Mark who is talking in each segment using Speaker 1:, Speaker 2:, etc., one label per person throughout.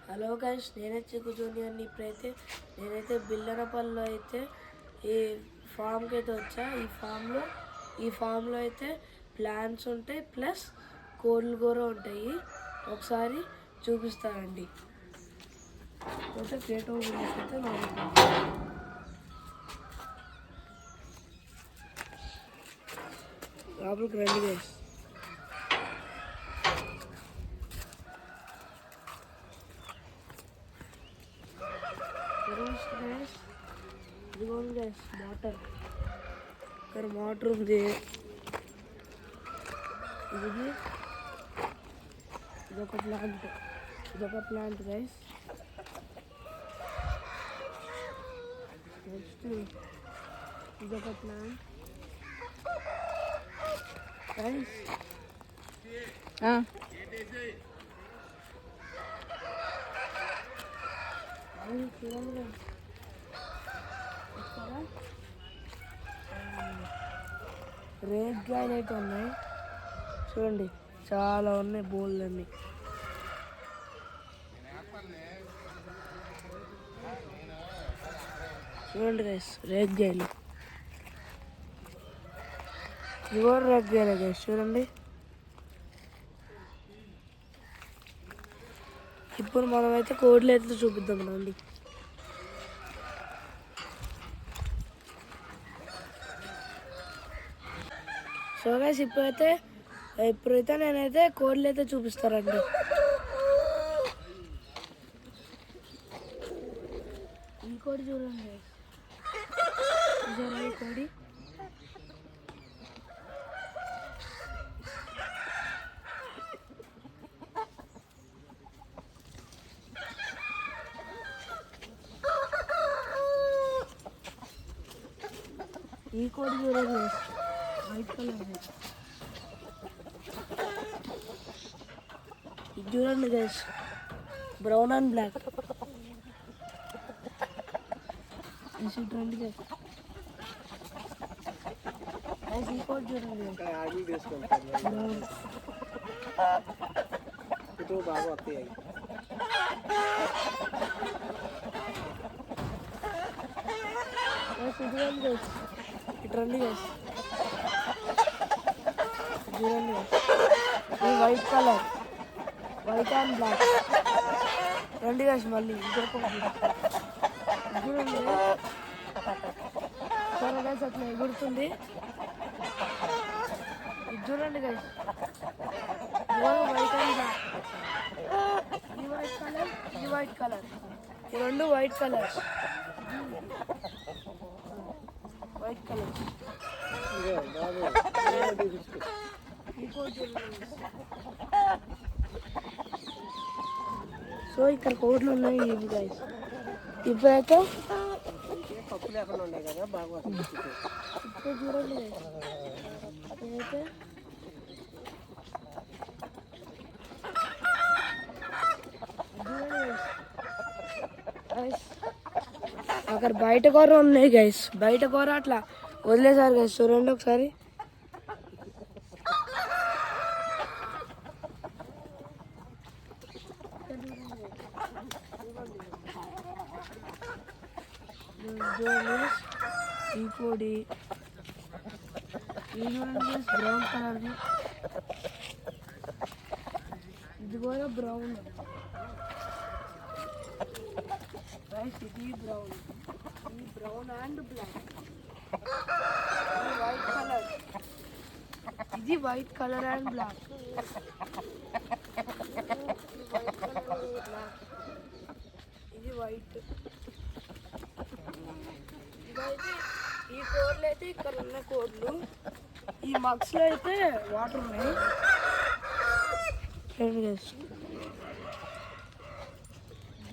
Speaker 1: Hello guys, నేనే చిక్కు జూనియర్ని. నేనైతే బిల్లనపల్లిలో అయితే ఈ ఫామ్కి అయితే వచ్చా. ఈ ఫామ్లో అయితే ప్లాంట్స్ ఉంటాయి, ప్లస్ కోళ్ళు కూడా ఉంటాయి. ఒకసారి చూపిస్తానండి. అయితే గేట్ గురించి అయితే లోపలికి రండి గైస్. ఇదిగోండి గైస్, ఇక్కడ మోటార్ ఉంది. ఇదొక ప్లాంట్ గైస్. నెక్స్ట్ ఇదొక ప్లాంట్ గైస్. చూడండి, రేగ్గాయలు అయితే ఉన్నాయి. చూడండి, చాలా ఉన్నాయి బోళ్ళన్నీ. చూడండి గైస్, రేగ్గాయలు. ఇవి కూడా రేగ్గాయలే గైస్. చూడండి, ఇప్పుడు మనమైతే కోడ్లు అయితే చూపిద్దాం రండి. సో గైస్, ఇప్పుడైతే నేనైతే కోడ్లు అయితే చూపిస్తారండి. ఈ కోడి చూడండి, ఈ కోడి. ఈ కోడి చూడండి, వైట్ కలర్. ఇది చూడండి గైస్, బ్రౌన్ అండ్ బ్లాక్. రండి గైస్, ఈ కోడి చూడండి, బాగా వస్తాయి. ఇటు రండి గైస్, చూడండి ఈ white colour, white and black. రండి గైస్, మళ్ళీ ఇంకొక చూడండి. సరే గైస్, అట్లా ఎగురుతుంది. ఇది చూడండి గైస్, వైట్ అండ్ బ్లాక్. ఇది వైట్ కలర్, ఇది వైట్ కలర్. ఈ రెండు white colours, white colours. So ఇక్కడ కోడ్లు ఉన్నాయి ఇవి గైస్. ఇప్పుడైతే పప్పు లేకుండా ఉన్నాయి కదా, బాగా ఇప్పుడు చూడండి ఇదైతే అక్కడ బయట కూర ఉన్నాయి గైస్. బయట కూర అట్లా వదిలేసారు గైస్. చూడండి ఒకసారి. ఈ కోడి బ్రౌన్ కలర్ది, ఇది కూడా బ్రౌన్. ఇది brown and black. White colour, ఇది వైట్ కలర్ అండ్ బ్లాక్. ఇది వైట్. ఇదైతే ఈ కోడ్లు అయితే ఇక్కడ ఉన్న కోడ్లు. ఈ మగ్స్ లో అయితే వాటర్ ఉన్నాయి.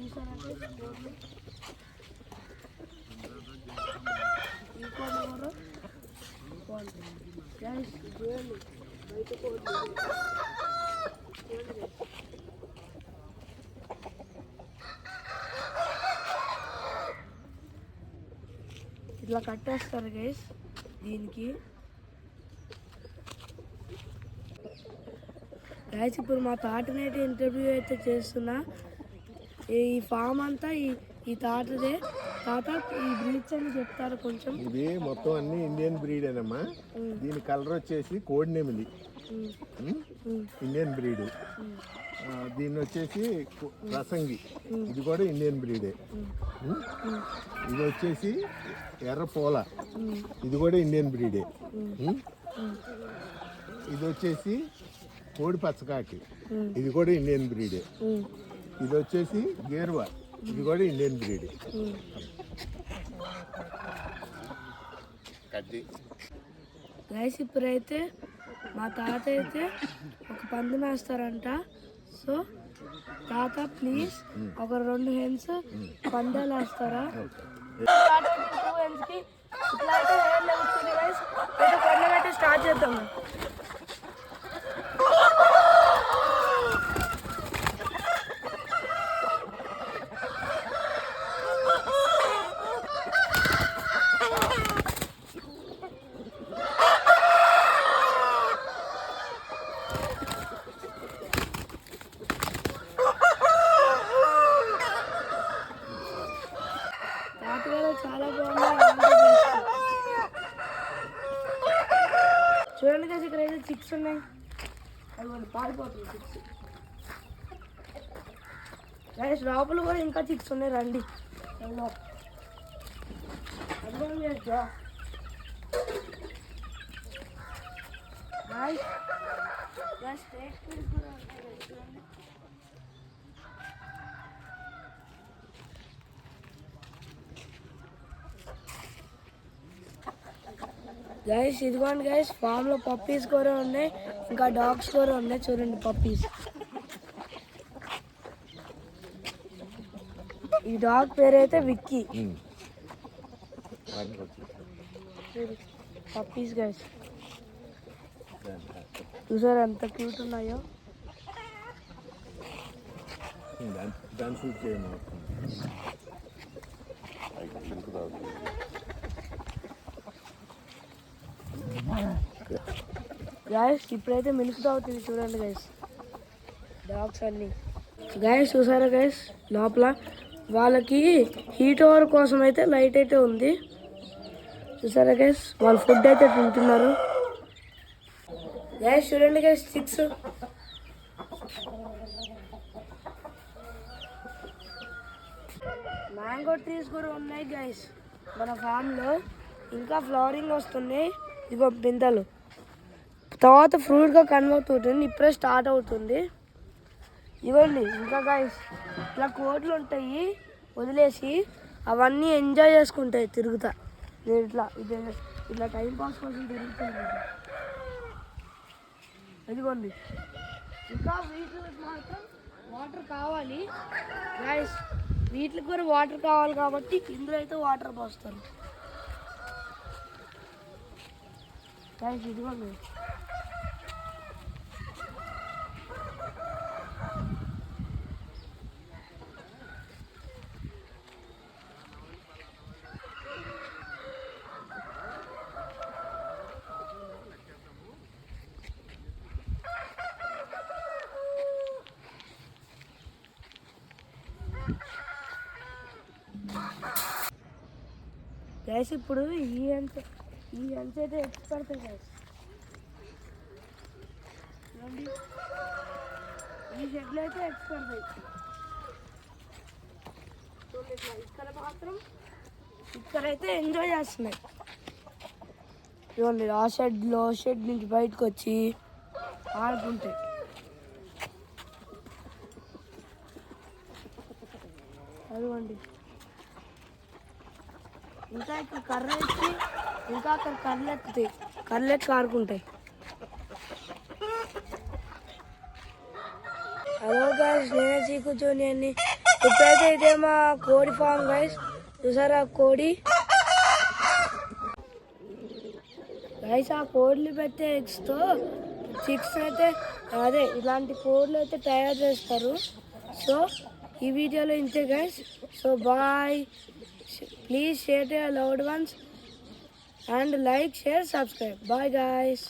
Speaker 1: ఈ కోడ్లు కూడా బయట కోడ్లు. ఇట్లా కట్టేస్తారు గైస్ దీనికి. గైస్, ఇప్పుడు మా తాటనైతే ఇంటర్వ్యూ అయితే చేస్తున్నా. ఈ ఫామ్ అంతా ఈ తాతదే. తాత ఈ బ్రీడ్స్ అని చెప్తారు కొంచెం.
Speaker 2: ఇది మొత్తం అన్ని ఇండియన్ బ్రీడ్ ఏనమ్మా. దీని కలర్ వచ్చేసి కోడినెమిలి, ఇండియన్ బ్రీడ్. దీన్ని వచ్చేసి రసంగి, ఇది కూడా ఇండియన్ బ్రీడే. ఇది వచ్చేసి ఎర్ర పోల, ఇది కూడా ఇండియన్ బ్రీడే. ఇది వచ్చేసి కోడి పచ్చకాకి, ఇది కూడా ఇండియన్ బ్రీడే. ఇది వచ్చేసి గేరువా, ఇది కూడా ఇండియన్ బ్రీడ్.
Speaker 1: గైస్ ఇప్పుడైతే మా తాత అయితే ఒక పంది వేస్తారంట. సో తాత ప్లీజ్ ఒక 2 హెన్స్ పందాలు వేస్తారా? 2 హెన్స్కి ఇట్లా అయితే హెయిర్ లెగుతుంది గైస్. అయితే పందెం అయితే స్టార్ట్ చేద్దాం. చాలా బాగుంది. చూడండి కదా ఇక్కడ అయితే చిక్స్ ఉన్నాయి. అవి పారిపోతుంది చిక్స్. గైస్ లోపల కూడా ఇంకా చిక్స్ ఉన్నాయి. రండి అర్థం చేస్తా. గైస్ ఇదిగోండి గైస్, ఫామ్ లో పప్పీస్ కూడా ఉన్నాయి, ఇంకా డాగ్స్ కూడా ఉన్నాయి. చూడండి పప్పీస్. ఈ డాగ్ పేరు అయితే విక్కీ. పప్పీస్ గైస్ చూసారు ఎంత క్యూట్ ఉన్నాయో. గైస్ ఇప్పుడైతే మిల్క్ తాగుతుంది. చూడండి గైస్ డాగ్స్ అన్ని. గైస్ చూసారా గైస్, లోపల వాళ్ళకి హీట్ ఓవర్ కోసం అయితే లైట్ అయితే ఉంది. చూసారా గైస్, వాళ్ళు ఫుడ్ అయితే తింటున్నారు. గైస్ చూడండి గైస్, 6 మ్యాంగో ట్రీస్ కూడా ఉన్నాయి గైస్ మన ఫామ్లో. ఇంకా ఫ్లవరింగ్ వస్తున్నాయి. ఇగో బిందెలు తర్వాత ఫ్రూట్గా కన్వర్ట్ అవుతుంది. ఇప్పుడే స్టార్ట్ అవుతుంది. ఇవ్వండి ఇంకా గైస్ ఇట్లా కోట్లు ఉంటాయి వదిలేసి, అవన్నీ ఎంజాయ్ చేసుకుంటాయి తిరుగుతా. నేను ఇట్లా టైంపాస్ కోసం తిరుగుతుంది. ఇదిగోండి ఇంకా వీటికి మాత్రం వాటర్ కావాలి గైస్. వీటికి కూడా వాటర్ కావాలి కాబట్టి ఇందులో అయితే వాటర్ పోస్తారు గైస్. ఇదిగోండి గైస్ ఇప్పుడు ఈ హెన్స్ అయితే ఎక్స్ పడతాయి గైస్. చూడండి ఈ షెడ్లు అయితే ఎక్స్ పడతాయి. ఇక్కడ మాత్రం ఇక్కడైతే ఎంజాయ్ చేస్తున్నాయి. చూడండి ఆ షెడ్ నుంచి బయటకు వచ్చి ఆడుకుంటాయి. అదిగోండి ఇంకా ఇక్కడ కర్ర ఎక్కి ఇంకా అక్కడ కర్రలెక్కి ఆడుకుంటాయి. హలో గైస్, నేనే చీకు జూనియర్ని. ఇప్పుడైతే ఇదే మా కోడి ఫామ్ గైస్. చూసారా కోడి గైస్, ఆ కోడిలు పెట్టే ఎగ్స్తో చిక్స్ అయితే అదే ఇలాంటి కోడ్లు అయితే తయారు చేస్తారు. సో ఈ వీడియోలో ఇంతే guys. So bye. Please share to your loved ones and like, share, subscribe. Bye guys.